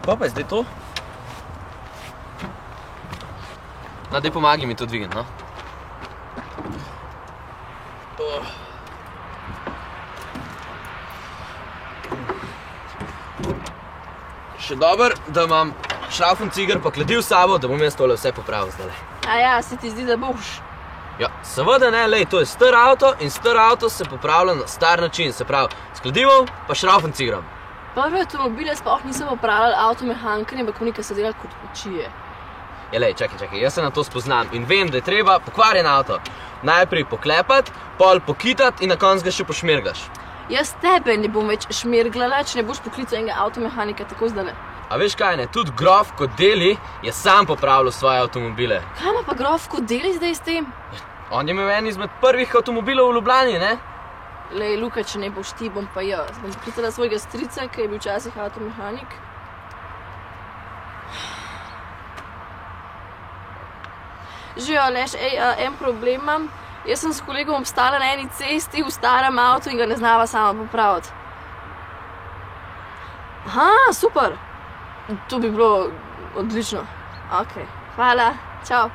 Pa je zdaj to? No, daj pomagi mi to dvigati, no. Še dober, da imam šrafen cigar pa kladiv s sabo, da bom jaz tole vse popravil zdaj. Aja, se ti zdi, da boš? Ja, seveda ne, lej, to je star avto in star avto se popravlja na star način, se pravi, s kladivom pa šrafen cigarom. Prve avtomobile sploh niso popravljali avtomehanikari, ampak oni, ki so delali kot kočije. Ja, lej, čakaj, jaz se na to spoznam in vem, da je treba pokvarjen avto najprej poklepati, pol pokitati in na koncu ga še pošmirgaš. Jaz tebe ne bom več šmirglala, če ne boš poklical enega avtomehanika tako zdajle. A veš kaj ne, tudi grof kot Deli je sam popravljal svoje avtomobile. Kaj ima pa grof kot Deli zdaj s tem? On je imel en izmed prvih avtomobilov v Ljubljani, ne? Lej, Luka, če ne boš ti, bom pa jaz. Bom poklicala svojega strica, ki je bil včasih avtomehanik. Živijo, Aleš, en problem imam. Jaz sem s kolegom obstala na eni cesti v starem avtu in ga ne znava sama popraviti. Aha, super. To bi bilo odlično. Ok, hvala, čau.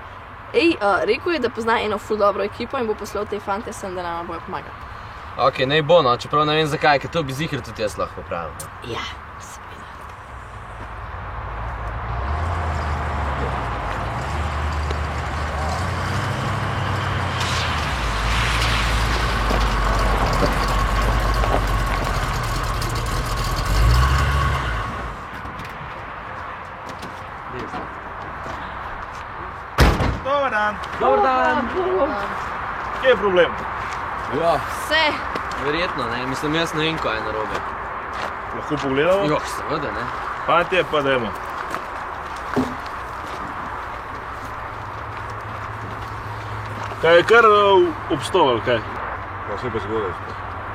Rekel je, da pozna eno ful dobro ekipo in bo poslal te fante sem, da nama bojo pomagali. Ok, naj bo, no, čeprav ne vem zakaj, ker to bi ziher tudi jaz lahko popravil. Ja. Dobar dan. Dobar dan. Kje je problem? Ja, Vse. verjetno, ne, mislim, jaz ne vem, kaj je narobe. Lahko pogledamo? Jo, seveda, ne. Fantje, pa dajmo. Kaj je kar obstoval, kaj? Pa se pa zgodaj.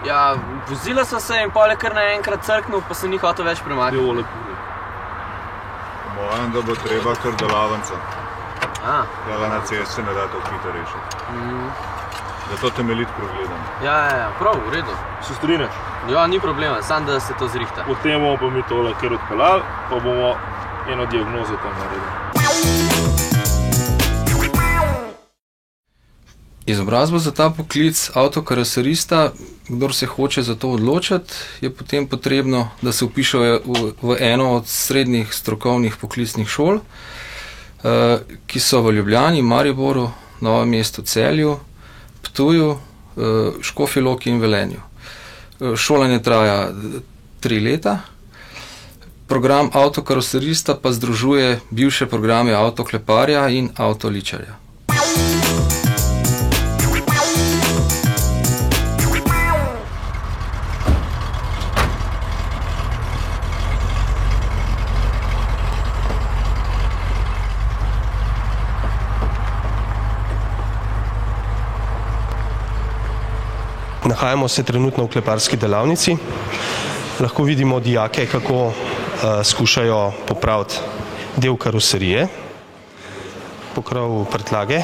Ja, vozila so se in pol je kar naenkrat crknil, pa se ni hotel več premakniti. Jo, lepo. Mojem, da bo treba kar delavnica. A, na cesti ne da to hitro rešiti. Zato temeljit pregledam. ja, prav, v redu. Se strinjaš? Ja, ni problema, samo da se to zrihta. Potem bomo pa mi tole kar odpeljali, pa bomo eno diagnozo tam naredili. Izobrazba za ta poklic avtokaroserista, kdor se hoče za to odločiti, je potem potrebno, da se vpiše v eno od srednjih strokovnih poklicnih šol, ki so v Ljubljani, Mariboru, Novem mestu, Celju, Ptuju, Škofji Loki in Velenju. Šolanje traja 3 leta. Program avtokaroserista pa združuje bivše programe avtokleparja in avtoličarja. Nahajamo se trenutno v kleparski delavnici. Lahko vidimo dijake, kako skušajo popraviti del karoserije, pokrov prtljage.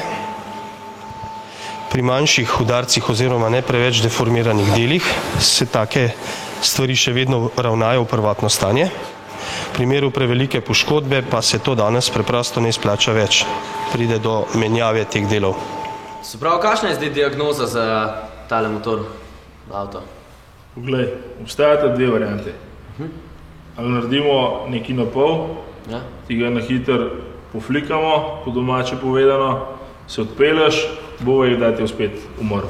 Pri manjših udarcih oziroma ne preveč deformiranih delih se take stvari še vedno ravnajo v prvotno stanje. V primeru prevelike poškodbe pa se to danes preprosto ne izplača več. Pride do menjave teh delov. Se pravi, kakšna je zdaj diagnoza za tale motor, avto? Poglej, obstajata 2 variante. Ali naredimo nekaj na pol, ti ga na hiter poflikamo, po domače povedano, se odpelješ, bova je dati spet umrl.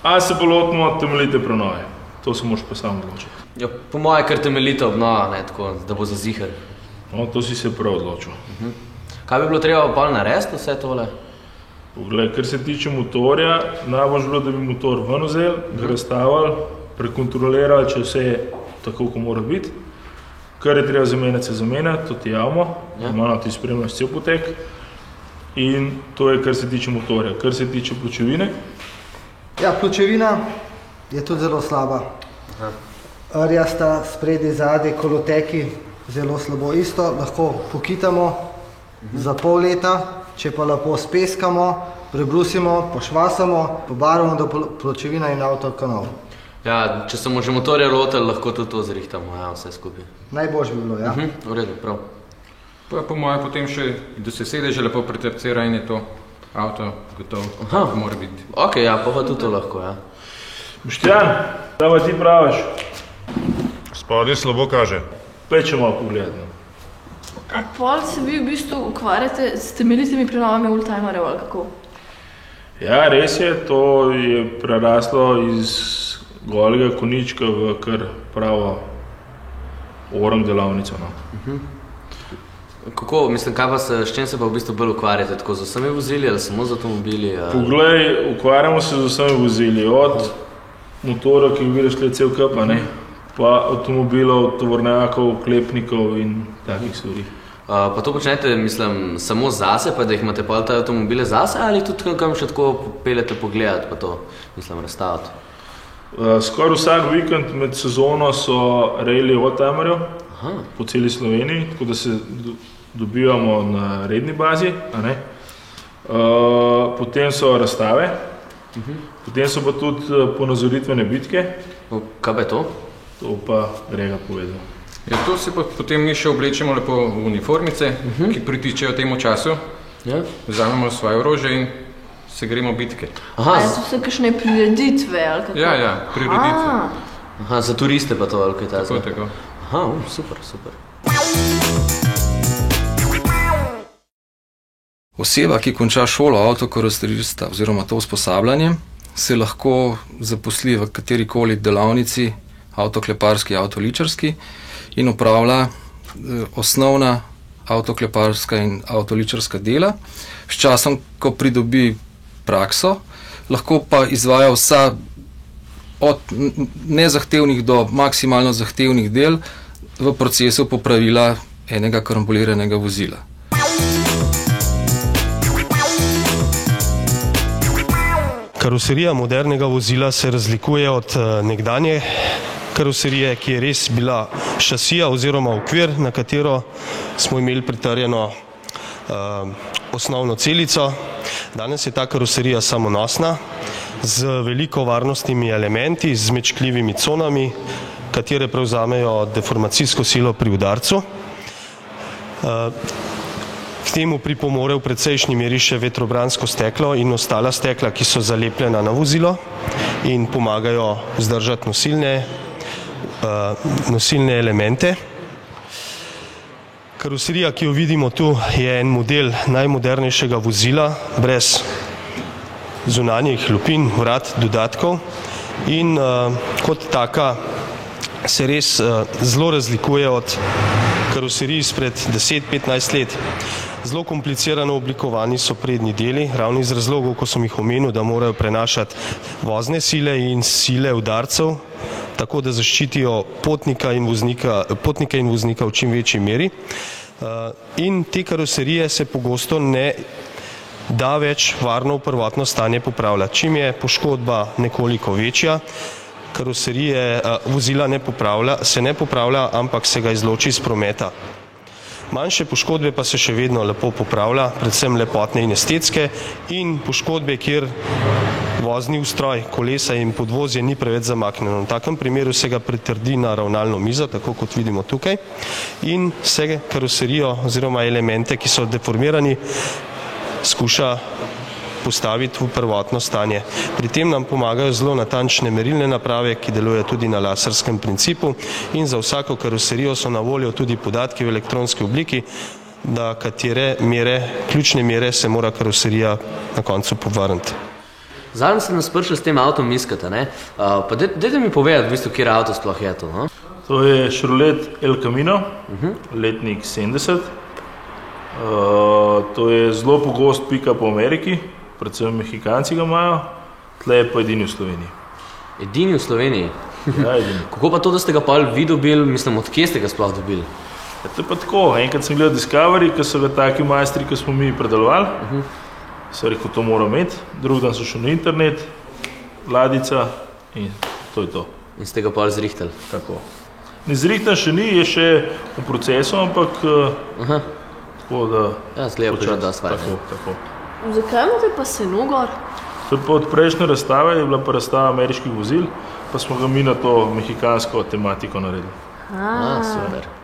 Ali se pa lotimo temeljite prenove. To se moraš pa sam odločiti. Ja, po moje kar temeljita obnova, ne, tako, da bo za ziher. No, to si se prav odločil. Kaj bi bilo treba pol narediti vse tole? Poglej, kar se tiče motorja, najbolj bilo, da bi motor ven vzel, ga razstavili, prekontrolirali, če vse je tako, ko mora biti. Kar je treba zamenjati, se zamenjati, to ti javimo, normalno ti spremljaš cel potek. In to je, kar se tiče motorja. Kar se tiče pločevine? Ja, pločevina je tudi zelo slaba. Rjasta, spredi, zadnji, koloteki, zelo slabo. Isto lahko pokitamo za pol leta, če pa lepo speskamo, prebrusimo, pošvasamo, pobarvamo do pločevina in avto kanal. Ja, če smo že motorja lotili, lahko tudi to zrihtamo, ja, vse skupaj. Najboljš bi bilo, ja. V redu, prav. Pa po mojem potem še, da se sedeže lepo pretercira in je to avto gotov, mora biti. Ok, ja, pa tudi to lahko, ja. Boštjan, da pa ti praviš? Spodaj slabo kaže. Peče malo pogledati. A pol se vi v bistvu ukvarjate s temeljitimi prenovami oldtimerjev ali kako? Ja, res je, to je preraslo iz golega konička v kar pravo orang delavnico. No. Kako, mislim, s čem se pa v bistvu bolj ukvarjate? Tako z vsemi vozili ali samo z avtomobili? Poglej, ukvarjamo se z vsemi vozili, od motora, ki vidiš tle cel kup, pa avtomobilov, tovornjakov, klepnikov in takih stvari. Pa to počnete, mislim, samo zase, pa da jih imate pa te avtomobile zase, ali tudi kam še tako peljete pogledati, pa to, mislim, razstaviti? Skoraj vsak vikend med sezono so rejli oldtimerjev po celi Sloveniji, tako da se dobivamo na redni bazi. Potem so razstave, potem so pa tudi ponazoritvene bitke. Kaj pa je to? To pa Grega povedal. Ja, to se pa potem mi še oblečemo lepo v uniformice, ki pritičejo temu času, vzamemo svoje orožje in se gremo bitke. A so vse kakšne prireditve ali kako? Ja, prireditve. Aha, za turiste pa to ali kaj tako? Tako. Aha, super, super. Oseba, ki konča šolo avtokaroserista oziroma to usposabljanje, se lahko zaposli v katerikoli delavnici, avtokleparski, avtoličarski, in opravlja osnovna avtokleparska in avtoličarska dela. S časom, ko pridobi prakso, lahko pa izvaja vsa od nezahtevnih do maksimalno zahtevnih del v procesu popravila enega karambuliranega vozila. Karoserija modernega vozila se razlikuje od nekdanje karoserije, ki je res bila šasija oziroma okvir, na katero smo imeli pritrjeno osnovno celico. Danes je ta karoserija samonosna, z veliko varnostnimi elementi, z mečkljivimi conami, katere prevzamejo deformacijsko silo pri udarcu. K temu pripomore v precejšnji meri še vetrobransko steklo in ostala stekla, ki so zalepljena na vozilo in pomagajo vzdržati nosilne elemente. Karoserija, ki jo vidimo tu, je en model najmodernejšega vozila, brez zunanjih lupin, vrat, dodatkov in kot taka se res zelo razlikuje od karoserij izpred 10-15 let. Zelo komplicirano oblikovani so prednji deli, ravno iz razlogov, ko sem jih omenil, da morajo prenašati vozne sile in sile udarcev, tako da zaščitijo potnike in voznika v čim večji meri. In te karoserije se pogosto ne da več varno v prvotno stanje popravljati. Čim je poškodba nekoliko večja, karoserije vozila se ne popravlja, ampak se ga izloči iz prometa. Manjše poškodbe pa se še vedno lepo popravlja, predvsem lepotne in estetske, in poškodbe, kjer vozni ustroj, kolesa in podvozje ni preveč zamaknjeno. V takem primeru se ga pritrdi na ravnalno mizo, tako kot vidimo tukaj, in se karoserijo oziroma elemente, ki so deformirani, skuša postaviti v prvotno stanje. Pri tem nam pomagajo zelo natančne merilne naprave, ki delujejo tudi na laserskem principu, in za vsako karoserijo so na voljo tudi podatki v elektronski obliki, da katere ključne mere se mora karoserija na koncu povrniti. Zadnji ste nas prišli s tem avtom iskati, ne? Pa dajte mi povedati, v bistvu, kjer avto sploh je to, no? To je Chevrolet El Camino, letnik 70. To je zelo pogost pick-up v Ameriki, predvsem Mehikanci ga imajo, tle je pa edini v Sloveniji. Edini v Sloveniji? Ja, edini. Kako pa to, da ste ga pa vi dobili, mislim, od kje ste ga sploh dobili? To je pa tako, enkrat sem gledal Discovery, ko so ga taki majstri, ko smo mi predelovali, so rekel, to moram imeti, drug dan so šel na internet, ladica in to je to. In ste ga pa zrihtali? Tako. Ne zrihtan še ni, je še v procesu, ampak tako da... Ja, zgleda početi, da stvari. Tako. Zakaj imate pa seno gor? To je pa od prejšnje razstave, je bila pa razstava ameriških vozil, pa smo ga mi na to mehikansko tematiko naredili. Super.